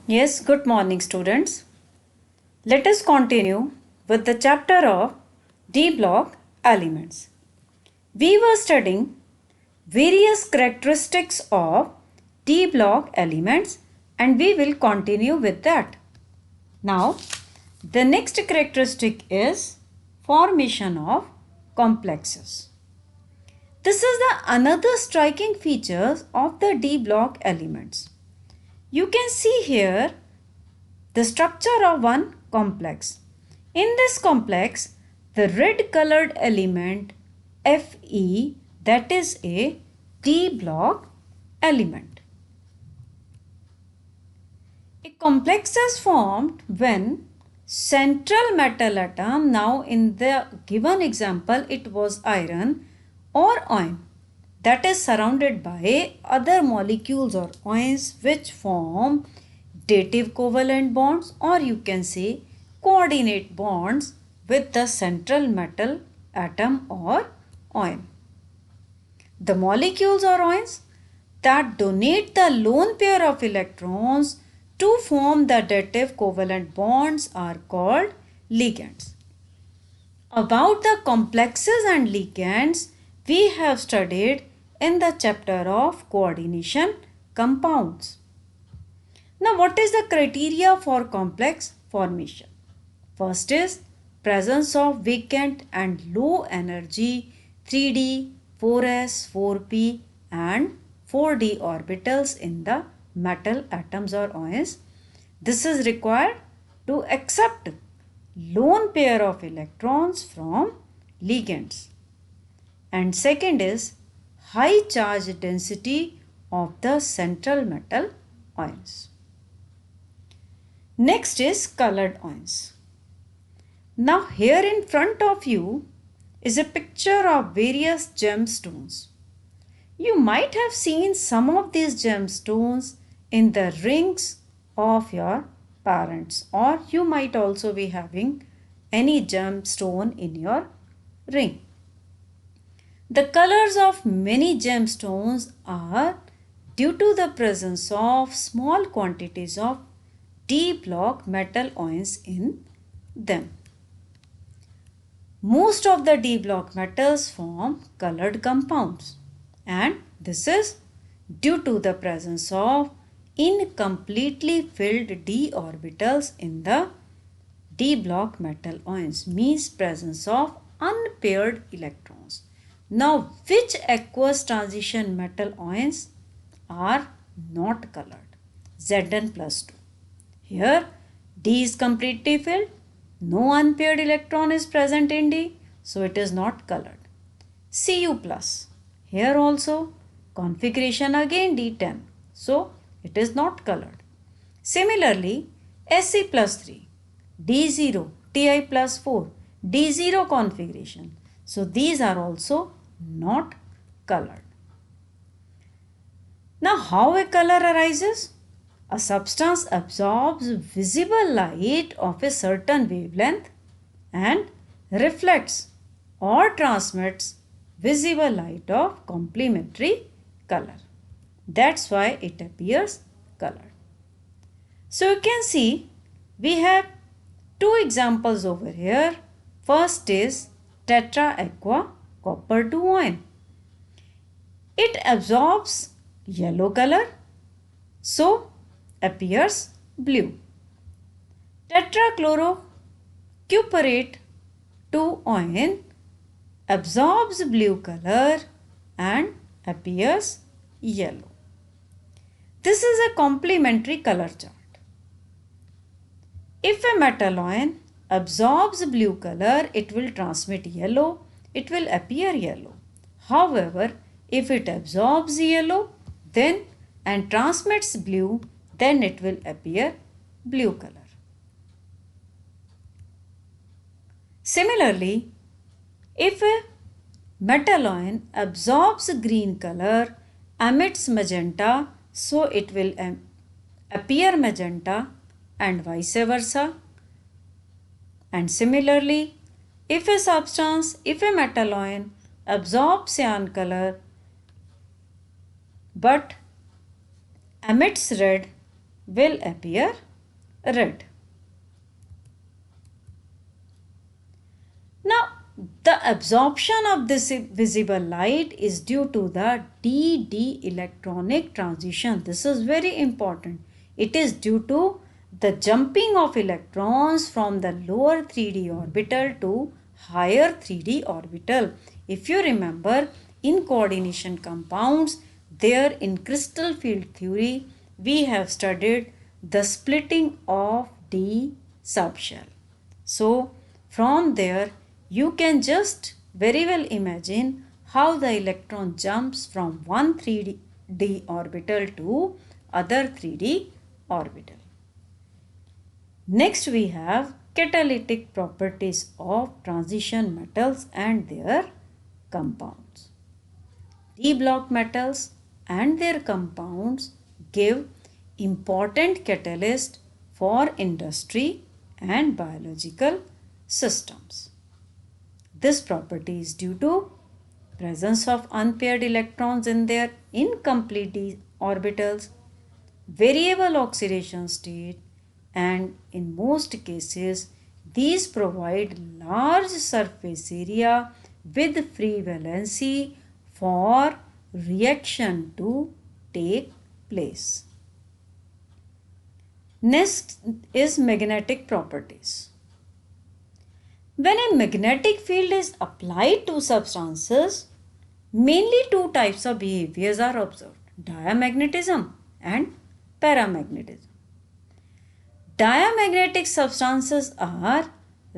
Yes, good morning, students. Let us continue with the chapter of D block elements. We were studying various characteristics of D block elements and we will continue with that. Now, the next characteristic is formation of complexes. This is the another striking feature of the D block elements. You can see here the structure of one complex. In this complex, the red colored element Fe, that is a D block element. A complex is formed when central metal atom, now in the given example it was iron or iron, that is surrounded by other molecules or ions which form dative covalent bonds, or you can say coordinate bonds with the central metal atom or ion. The molecules or ions that donate the lone pair of electrons to form the dative covalent bonds are called ligands. About the complexes and ligands, we have studied in the chapter of coordination compounds. Now, what is the criteria for complex formation? First is presence of vacant and low energy 3d, 4s, 4p and 4d orbitals in the metal atoms or ions. This is required to accept lone pair of electrons from ligands. And second is high charge density of the central metal ions. Next is colored ions. Now here in front of you is a picture of various gemstones. You might have seen some of these gemstones in the rings of your parents, or you might also be having any gemstone in your ring. The colors of many gemstones are due to the presence of small quantities of D block metal ions in them. Most of the D block metals form colored compounds, and this is due to the presence of incompletely filled d orbitals in the D block metal ions, means presence of unpaired electrons. Now, which aqueous transition metal ions are not colored? Zn plus 2. Here, D is completely filled. No unpaired electron is present in D, so it is not colored. Cu plus. Here also, configuration again D10, so it is not colored. Similarly, Sc plus 3, D0, Ti plus 4, D0 configuration. So these are also not colored. Now how a color arises? A substance absorbs visible light of a certain wavelength and reflects or transmits visible light of complementary color. That's why it appears colored. So you can see we have two examples over here. First is tetra aqua copper 2 ion. It absorbs yellow color, so appears blue. Tetrachlorocuprate 2 ion absorbs blue color and appears yellow. This is a complementary color chart. If a metal ion absorbs blue color, it will transmit yellow, it will appear yellow. However, if it absorbs yellow then and transmits blue, then it will appear blue color. Similarly, if a metal ion absorbs green color, emits magenta, so it will appear magenta and vice versa. And similarly, if a metal ion absorbs cyan color but emits red, will appear red. Now, the absorption of this visible light is due to the d electronic transition. This is very important. It is due to the jumping of electrons from the lower 3D orbital to higher 3D orbital. If you remember, in coordination compounds, there in crystal field theory, we have studied the splitting of d subshell. So, from there, you can just very well imagine how the electron jumps from one 3D orbital to other 3D orbital. Next we have catalytic properties of transition metals and their compounds. D-block metals and their compounds give important catalyst for industry and biological systems. This property is due to presence of unpaired electrons in their incomplete orbitals, variable oxidation state, and in most cases these provide large surface area with free valency for reaction to take place. Next is magnetic properties. When a magnetic field is applied to substances, mainly two types of behaviors are observed: diamagnetism and paramagnetism. Diamagnetic substances are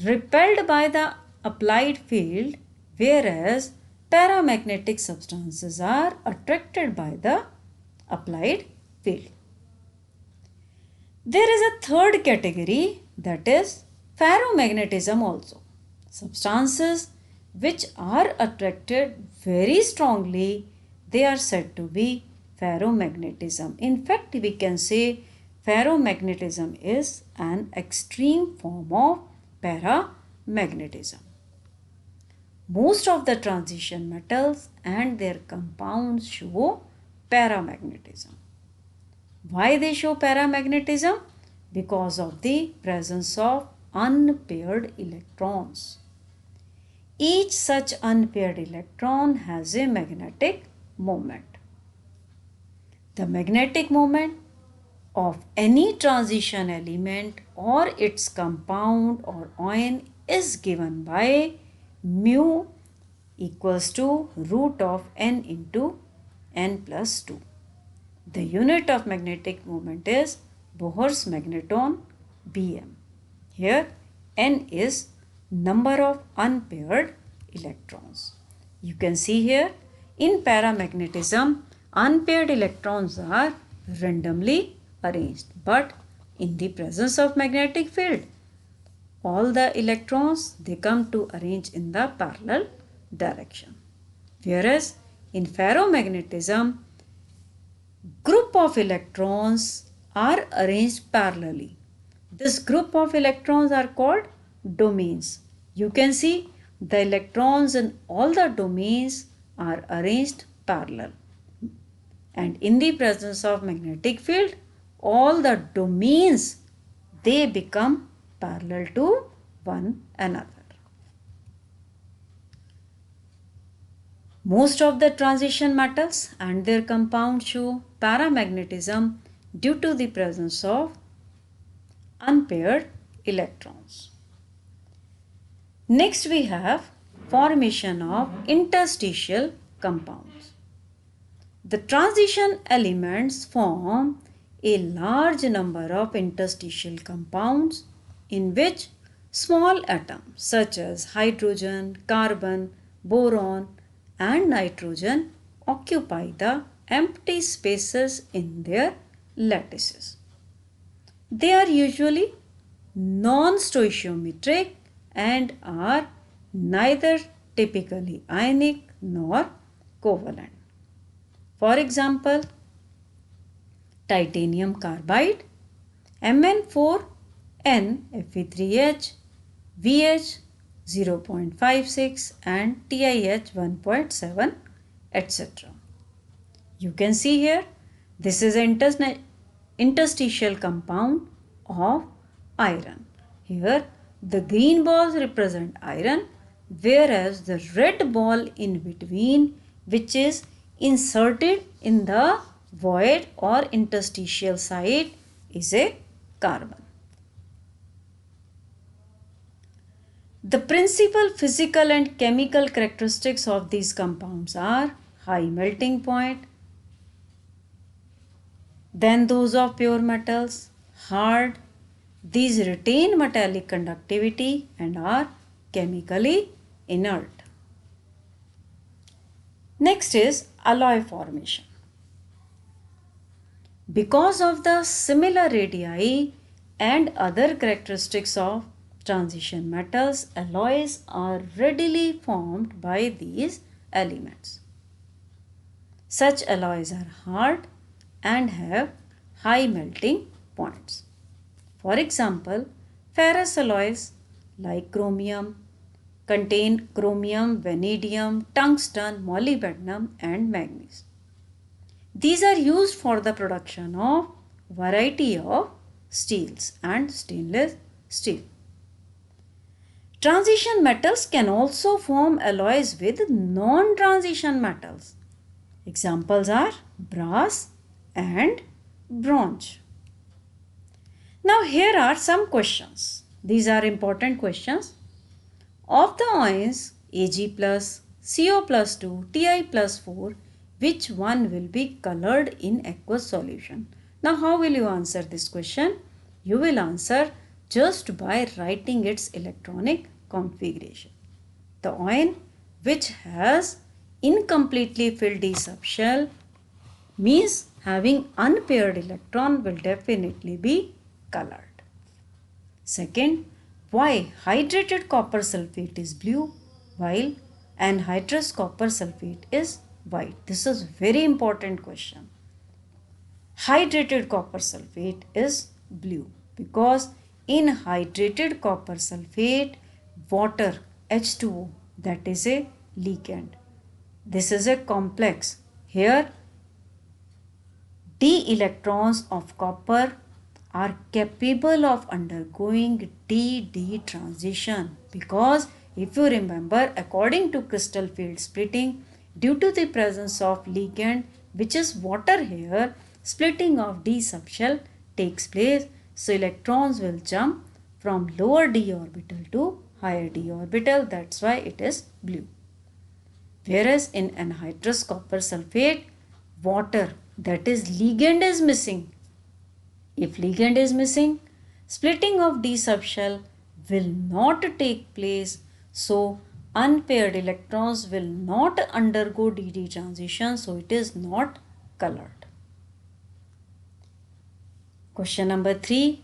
repelled by the applied field, whereas paramagnetic substances are attracted by the applied field. There is a third category, that is ferromagnetism also. Substances which are attracted very strongly, they are said to be ferromagnetism. In fact, we can say ferromagnetism is an extreme form of paramagnetism. Most of the transition metals and their compounds show paramagnetism. Why they show paramagnetism? Because of the presence of unpaired electrons. Each such unpaired electron has a magnetic moment. The magnetic moment of any transition element or its compound or ion is given by mu equals to root of n into n plus 2. The unit of magnetic moment is Bohr's magneton Bm. Here n is number of unpaired electrons. You can see here in paramagnetism unpaired electrons are randomly arranged, but in the presence of magnetic field all the electrons they come to arrange in the parallel direction. Whereas in ferromagnetism group of electrons are arranged parallelly. This group of electrons are called domains. You can see the electrons in all the domains are arranged parallel. And in the presence of magnetic field, all the domains they become parallel to one another. Most of the transition metals and their compounds show paramagnetism due to the presence of unpaired electrons. Next we have formation of interstitial compounds. The transition elements form a large number of interstitial compounds in which small atoms such as hydrogen, carbon, boron and nitrogen occupy the empty spaces in their lattices. They are usually non-stoichiometric and are neither typically ionic nor covalent. For example, titanium carbide, Mn4n Fe3H, VH 0.56 and TiH 1.7 etc. You can see here this is an interstitial compound of iron. Here the green balls represent iron, whereas the red ball in between, which is inserted in the void or interstitial site, is a carbon. The principal physical and chemical characteristics of these compounds are high melting point, then those of pure metals, hard. These retain metallic conductivity and are chemically inert. Next is alloy formation. Because of the similar radii and other characteristics of transition metals, alloys are readily formed by these elements. Such alloys are hard and have high melting points. For example, ferrous alloys like chromium contain chromium, vanadium, tungsten, molybdenum and manganese. These are used for the production of variety of steels and stainless steel. Transition metals can also form alloys with non-transition metals. Examples are brass and bronze. Now here are some questions. These are important questions. Of the ions Ag plus, Co plus 2, Ti plus 4, which one will be colored in aqueous solution? Now how will you answer this question? You will answer just by writing its electronic configuration. The ion which has incompletely filled d subshell means having unpaired electron will definitely be colored. Second, why hydrated copper sulfate is blue while anhydrous copper sulfate is white? This is very important question. Hydrated copper sulfate is blue because in hydrated copper sulfate, water H2O, that is a ligand. This is a complex. Here d electrons of copper are capable of undergoing d-d transition because if you remember, according to crystal field splitting, due to the presence of ligand which is water here, splitting of d subshell takes place. So electrons will jump from lower d orbital to higher d orbital. That's why it is blue. Whereas in anhydrous copper sulfate, water, that is ligand, is missing. If ligand is missing, splitting of d subshell will not take place. So unpaired electrons will not undergo d-d transition. So it is not colored. Question number 3.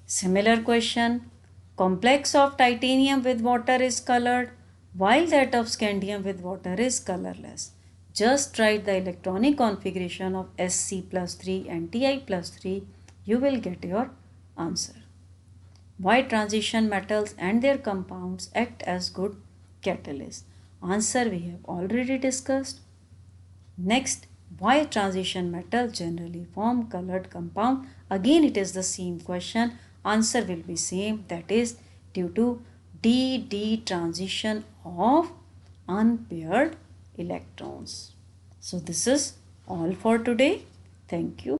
Similar question. Complex of titanium with water is colored while that of scandium with water is colorless. Just write the electronic configuration of Sc plus 3 and Ti plus 3. You will get your answer. Why transition metals and their compounds act as good catalysts? Answer we have already discussed. Next, why transition metals generally form colored compound? Again it is the same question. Answer will be same, that is due to d-d transition of unpaired electrons. So this is all for today. Thank you.